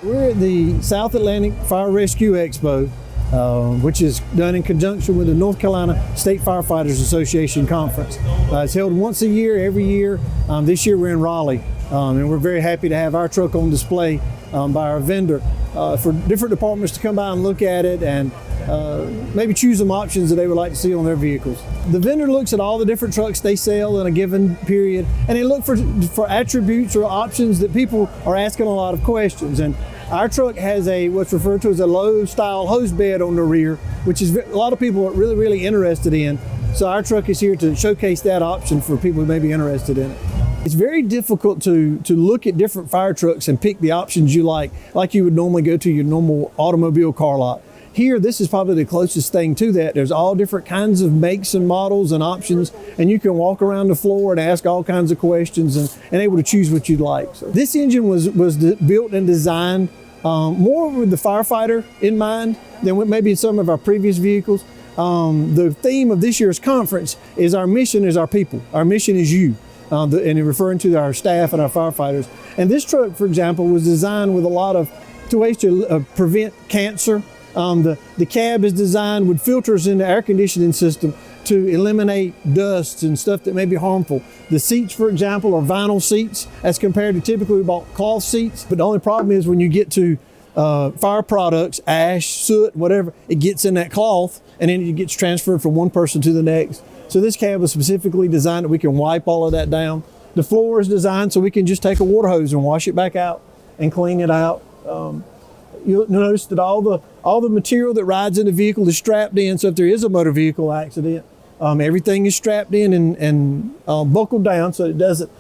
We're at the South Atlantic Fire Rescue Expo, which is done in conjunction with the North Carolina State Firefighters Association Conference. It's held once a year, every year. This year we're in Raleigh, and we're very happy to have our truck on display by our vendor for different departments to come by and look at it and maybe choose some options that they would like to see on their vehicles. The vendor looks at all the different trucks they sell in a given period, and they look for attributes or options that people are asking a lot of questions. And our truck has what's referred to as a low style hose bed on the rear, which is a lot of people are really interested in. So our truck is here to showcase that option for people who may be interested in it. It's very difficult to look at different fire trucks and pick the options you like you would normally go to your normal automobile car lot. Here, this is probably the closest thing to that. There's all different kinds of makes and models and options, and you can walk around the floor and ask all kinds of questions and able to choose what you'd like. So this engine was built and designed more with the firefighter in mind than with maybe some of our previous vehicles. The theme of this year's conference is our mission is our people. Our mission is you, and referring to our staff and our firefighters. And this truck, for example, was designed with a lot of ways to prevent cancer. The cab is designed with filters in the air conditioning system to eliminate dust and stuff that may be harmful. The seats, for example, are vinyl seats as compared to typically we bought cloth seats. But the only problem is when you get to fire products, ash, soot, whatever, it gets in that cloth and then it gets transferred from one person to the next. So this cab was specifically designed that we can wipe all of that down. The floor is designed so we can just take a water hose and wash it back out and clean it out. You'll notice that all the material that rides in the vehicle is strapped in, so if there is a motor vehicle accident, everything is strapped in and buckled down so it doesn't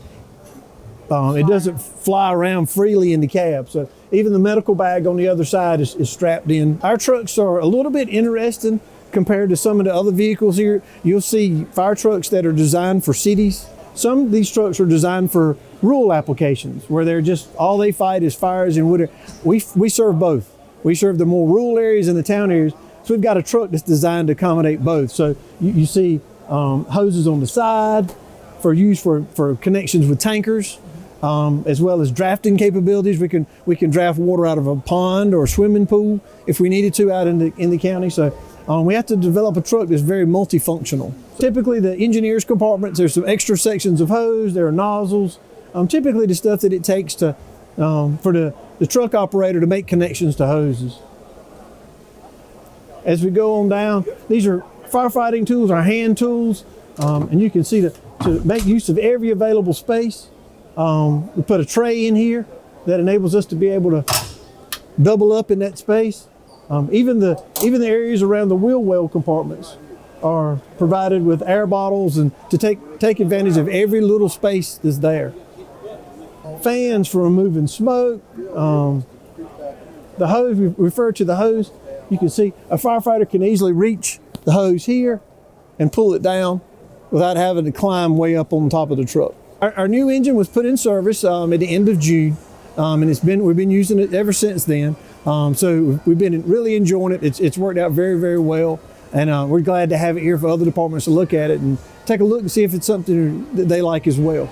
fly around freely in the cab. So even the medical bag on the other side is strapped in. Our trucks are a little bit interesting compared to some of the other vehicles here. You'll see fire trucks that are designed for cities. Some of these trucks are designed for rural applications where they're just, all they fight is fires and whatever. We serve both. We serve the more rural areas and the town areas. So we've got a truck that's designed to accommodate both. So you see hoses on the side for use for connections with tankers, as well as drafting capabilities. We can draft water out of a pond or a swimming pool if we needed to out in the county. So we have to develop a truck that's very multifunctional. Typically the engineer's compartments, there's some extra sections of hose, there are nozzles, typically the stuff that it takes to for the truck operator to make connections to hoses. As we go on down, these are firefighting tools, our hand tools, and you can see to make use of every available space. We put a tray in here that enables us to be able to double up in that space. Even the areas around the wheel well compartments are provided with air bottles and to take advantage of every little space that's there. Fans for removing smoke. The hose, we refer to the hose, you can see a firefighter can easily reach the hose here and pull it down without having to climb way up on top of the truck. Our new engine was put in service at the end of June, and we've been using it ever since then. So we've been really enjoying it. It's worked out very well, and we're glad to have it here for other departments to look at it and take a look and see if it's something that they like as well.